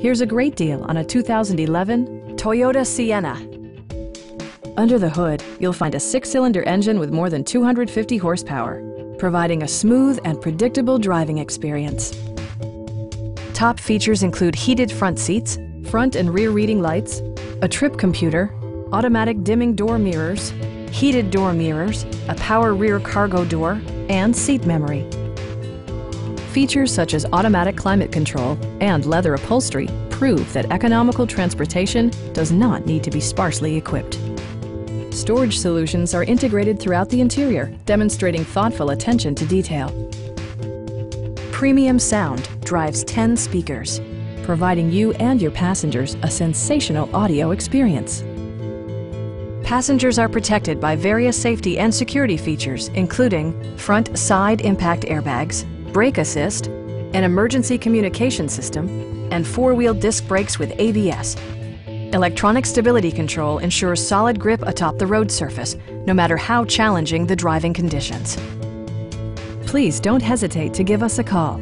Here's a great deal on a 2011 Toyota Sienna. Under the hood, you'll find a 6-cylinder engine with more than 250 horsepower, providing a smooth and predictable driving experience. Top features include heated front seats, front and rear reading lights, a trip computer, automatic dimming door mirrors, heated door mirrors, a power rear cargo door, and seat memory. Features such as automatic climate control and leather upholstery prove that economical transportation does not need to be sparsely equipped. Storage solutions are integrated throughout the interior, demonstrating thoughtful attention to detail. Premium sound drives 10 speakers, providing you and your passengers a sensational audio experience. Passengers are protected by various safety and security features, including front side impact airbags, brake assist, an emergency communication system, and 4-wheel disc brakes with ABS. Electronic stability control ensures solid grip atop the road surface, no matter how challenging the driving conditions. Please don't hesitate to give us a call.